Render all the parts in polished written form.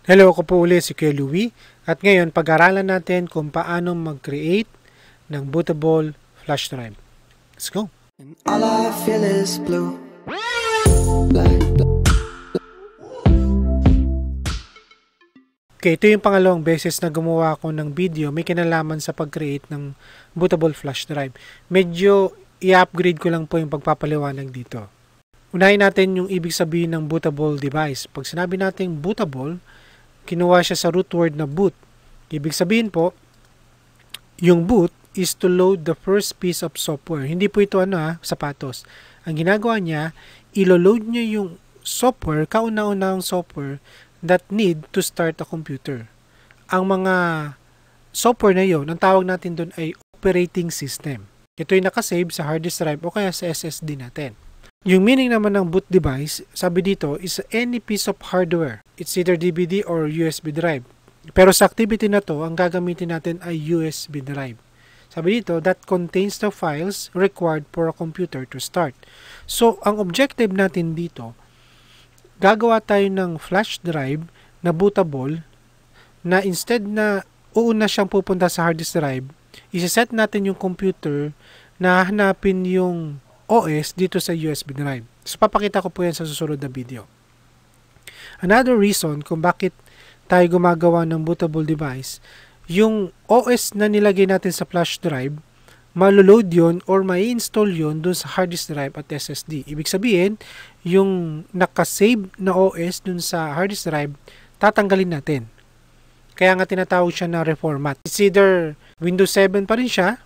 Hello, ako po ulit si Kuya Louie at ngayon pag-aralan natin kung paano mag-create ng bootable flash drive. Let's go! And all I feel is blue. Okay, ito yung pangalawang beses na gumawa ako ng video may kinalaman sa pag-create ng bootable flash drive. Medyo i-upgrade ko lang po yung pagpapaliwanag dito. Unahin natin yung ibig sabihin ng bootable device. Pag sinabi natin bootable, kinuha siya sa root word na boot. Ibig sabihin po, yung boot is to load the first piece of software. Hindi po ito sapatos. Ang ginagawa niya, ilo-load niya yung software, kauna-unahang software that need to start a computer. Ang mga software na yon, ang tawag natin doon ay operating system. Ito ay nakasave sa hard disk drive o kaya sa SSD natin. Yung meaning naman ng boot device, sabi dito, is any piece of hardware. It's either DVD or USB drive. Pero sa activity na to, ang gagamitin natin ay USB drive. Sabi dito, that contains the files required for a computer to start. So, ang objective natin dito, gagawa tayo ng flash drive na bootable na instead na uuna siyang pupunta sa hard disk drive, isa-set natin yung computer na hanapin yung OS dito sa USB drive. So, papakita ko po yan sa susunod na video. Another reason kung bakit tayo gumagawa ng bootable device, yung OS na nilagay natin sa flash drive, maloload yun or mai-install yun dun sa hard disk drive at SSD. Ibig sabihin, yung nakasave na OS dun sa hard disk drive, tatanggalin natin. Kaya nga tinatawag siya na reformat. It's either Windows 7 pa rin siya,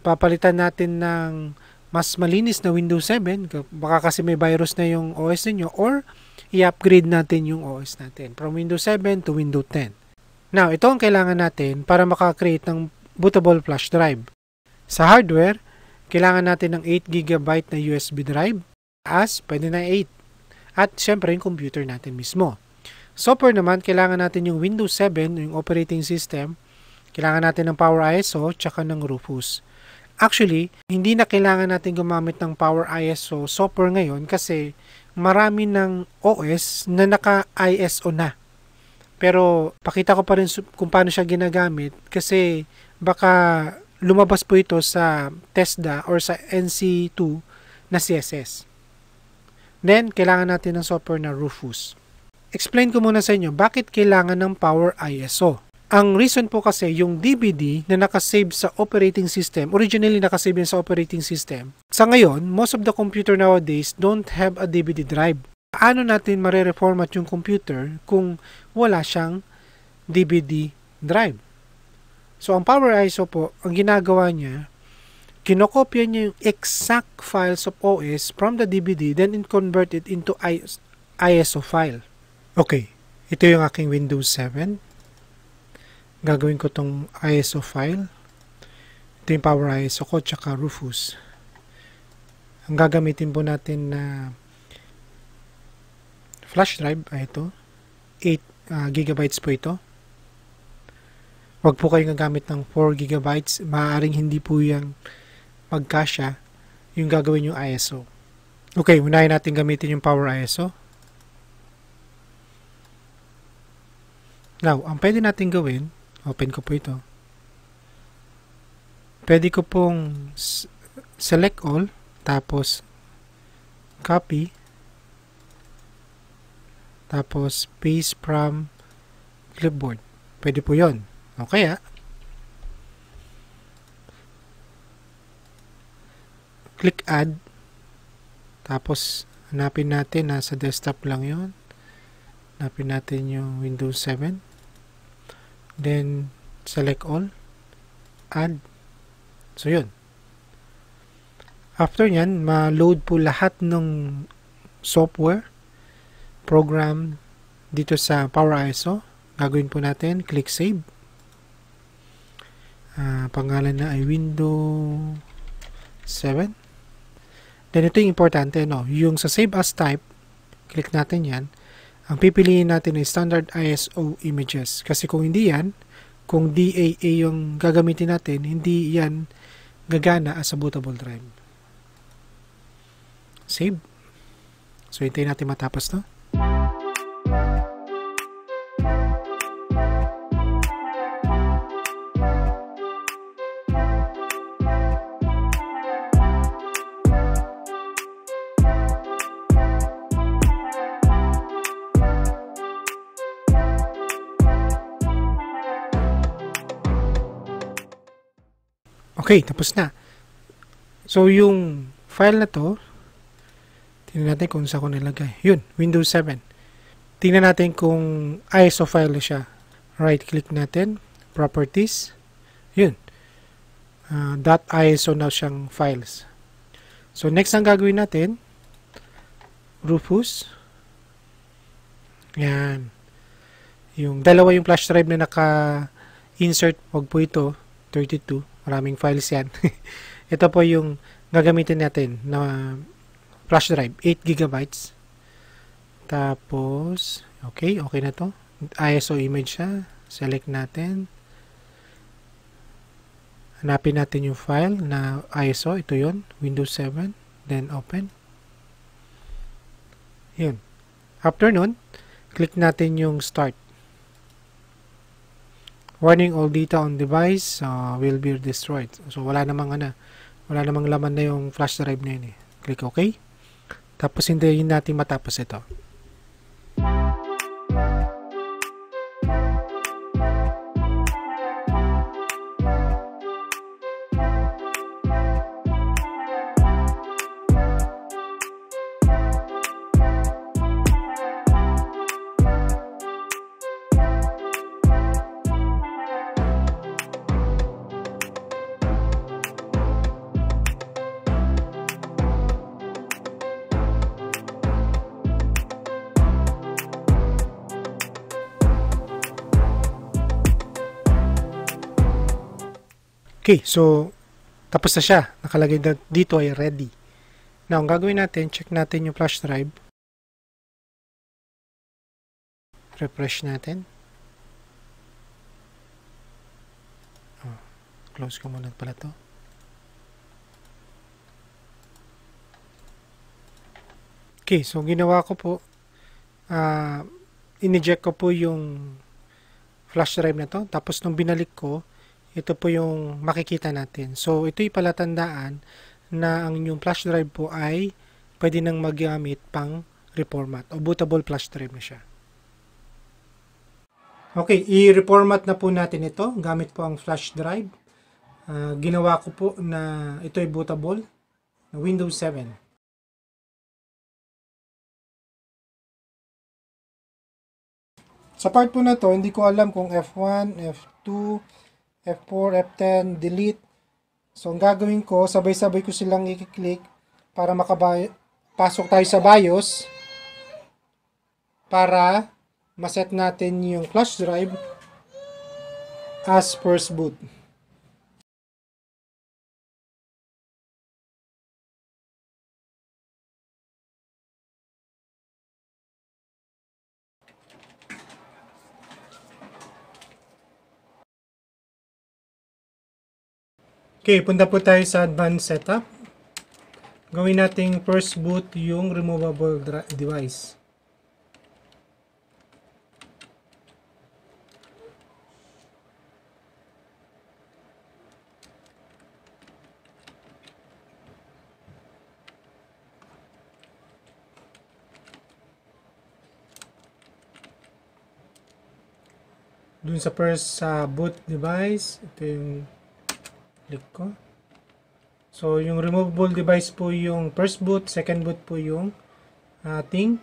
papalitan natin ng mas malinis na Windows 7, baka kasi may virus na yung OS ninyo, or i-upgrade natin yung OS natin from Windows 7 to Windows 10. Now, ito ang kailangan natin para makakreate ng bootable flash drive. Sa hardware, kailangan natin ng 8GB na USB drive, pwede na 8. At syempre, yung computer natin mismo. Software naman, kailangan natin yung Windows 7, yung operating system, kailangan natin ng Power ISO, tsaka ng Rufus. Actually, hindi na kailangan natin gumamit ng Power ISO software ngayon kasi marami ng OS na naka-ISO na. Pero pakita ko pa rin kung paano siya ginagamit kasi baka lumabas po ito sa TESDA or sa NC2 na CSS. Then, kailangan natin ng software na Rufus. Explain ko muna sa inyo bakit kailangan ng Power ISO. Ang reason po kasi yung DVD na nakasave sa operating system, originally nakasave yan sa operating system. Sa ngayon, most of the computer nowadays don't have a DVD drive. Paano natin mare-reformat yung computer kung wala siyang DVD drive? So, ang Power ISO po, ang ginagawa niya, kinokopya niya yung exact files of OS from the DVD, then convert it into ISO file. Okay, ito yung aking Windows 7. Gagawin ko tong ISO file. Ito yung Power ISO ko, tsaka Rufus. Ang gagamitin po natin na flash drive ay ito. 8GB po ito. Huwag po kayong gagamit ng 4GB. Maaaring hindi po yan magkasya yung gagawin yung ISO. Okay, unahin natin gamitin yung Power ISO. Now, ang pwede natin gawin, open ko po ito. Pwede ko pong select all, tapos copy, tapos paste from clipboard. Pwede po yon. O kaya, click add, tapos hanapin natin, nasa desktop lang yon. Hanapin natin yung Windows 7. Then, select all, add. So, yun. After nyan, ma-load po lahat ng software, program dito sa Power ISO. Gagawin po natin, click save. Pangalan na ay Windows 7. Then, ito yung importante, no? Yung sa save as type, click natin yan. Ang pipiliin natin ay standard ISO images. Kasi kung hindi yan, kung DAA yung gagamitin natin, hindi yan gagana as a bootable drive. Save. So, hintayin natin matapos to. Okay, tapos na. So, yung file na to, tingnan natin kung saan ko nilagay. Yun, Windows 7. Tingnan natin kung ISO file siya. Right-click natin, Properties. Yun. .iso na siyang files. So, next ang gagawin natin, Rufus. Yan. Yung dalawa yung flash drive na naka-insert. Huwag po ito. 32. Maraming files yan. Ito po yung gagamitin natin na flash drive. 8 gigabytes. Tapos, okay na to. ISO image siya. Select natin. Hanapin natin yung file na ISO. Ito yun. Windows 7. Then open. Yun. After nun, click natin yung start. Warning, all data on device will be destroyed. So, wala namang laman na yung flash drive na yun eh. Click OK. Tapos, hintayin natin matapos ito. Okay, so tapos na siya. Nakalagay dito ay ready. Now, ang gagawin natin, check natin yung flash drive. Refresh natin. Close ko muna pala to. Okay, so ginawa ko po, ineject ko po yung flash drive na to. Tapos nung binalik ko, ito po yung makikita natin. So, ito'y palatandaan na ang inyong flash drive po ay pwede nang magamit pang reformat o bootable flash drive na siya. Okay, i-reformat na po natin ito gamit po ang flash drive. Ginawa ko po na ito'y bootable na Windows 7. Sa part po na to, hindi ko alam kung F1, F2, F4, F10, delete. So, ang gagawin ko, sabay-sabay ko silang i-click para pasok tayo sa BIOS para maset natin yung flash drive as first boot. Okay, punta po tayo sa advanced setup. Gawin nating first boot yung removable device. Dun sa first boot device, ito yung click ko. So, yung removable device po yung first boot, second boot po yung ating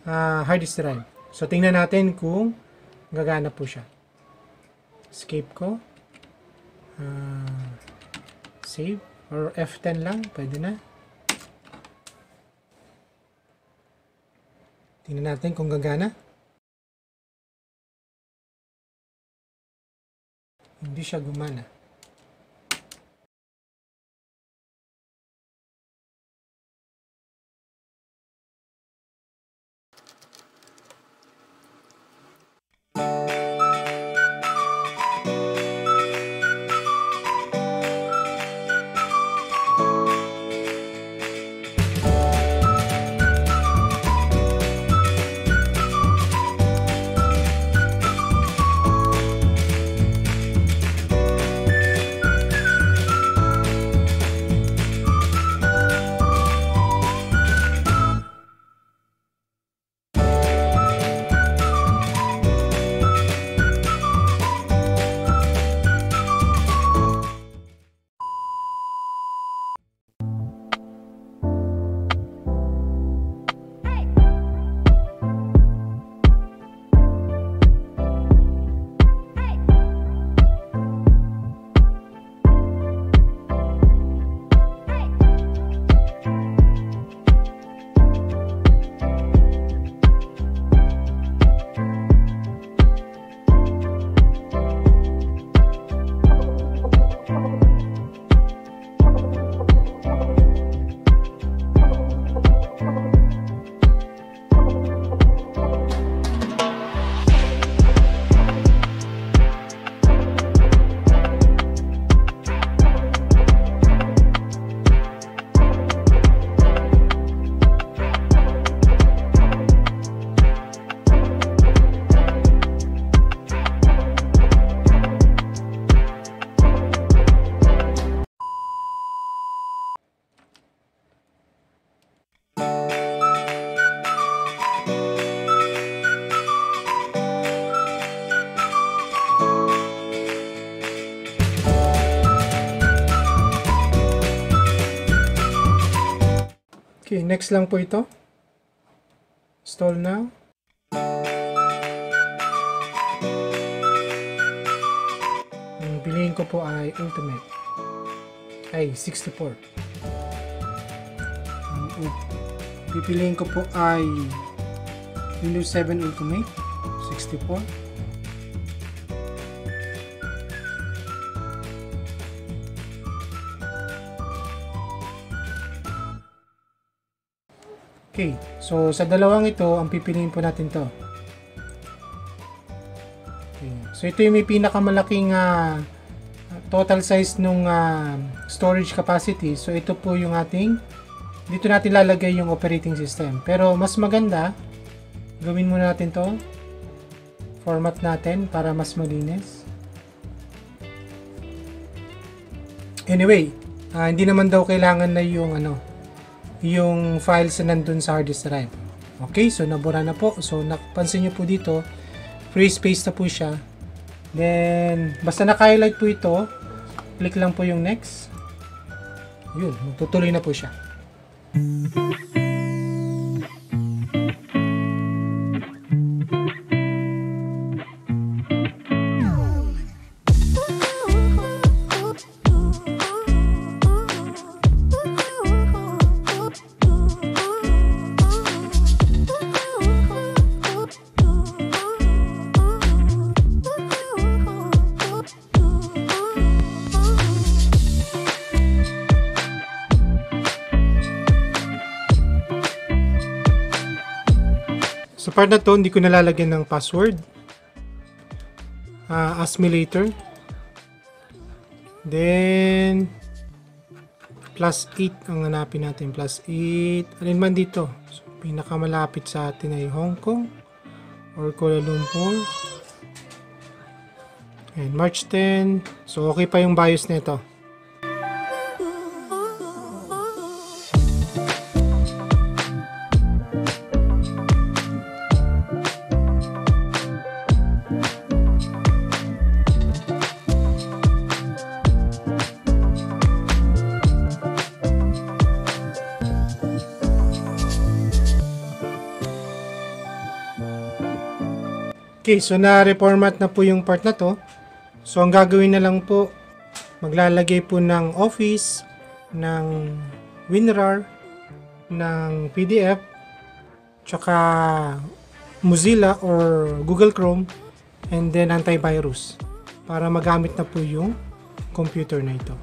hard disk drive. So, tingnan natin kung gagana po siya. Escape ko. Save. Or F10 lang. Pwede na. Tingnan natin kung gagana. Hindi siya gumana. next lang po ito. Install now. Ang piliin ko po ay Ultimate. Ay, 64. Pipiliin ko po ay Windows 7 Ultimate 64. Okay, so sa dalawang ito, ang pipiliin po natin to. Okay. So ito yung may pinakamalaking total size nung storage capacity. So ito po yung ating, dito natin lalagay yung operating system. Pero mas maganda, gawin muna natin to. Format natin para mas malinis. Anyway, hindi naman daw kailangan na yung yung files na nandun sa hard disk drive. Okay, so nabura na po. So napansin nyo po dito, free space na po siya. Then, basta naka-highlight po ito, click lang po yung next. Yun, magtutuloy na po siya. Sa part na to, hindi ko nalalagyan ng password. Ask me later. Then, +8 ang hanapin natin. +8. Alin man dito. So, pinakamalapit sa atin ay Hong Kong or Kuala Lumpur. And March 10. So, okay pa yung BIOS nito. Okay, so na-reformat na po yung part na to. So, ang gagawin na lang po, maglalagay po ng Office, ng WinRAR, ng PDF, tsaka Mozilla or Google Chrome, and then antivirus para magamit na po yung computer na ito.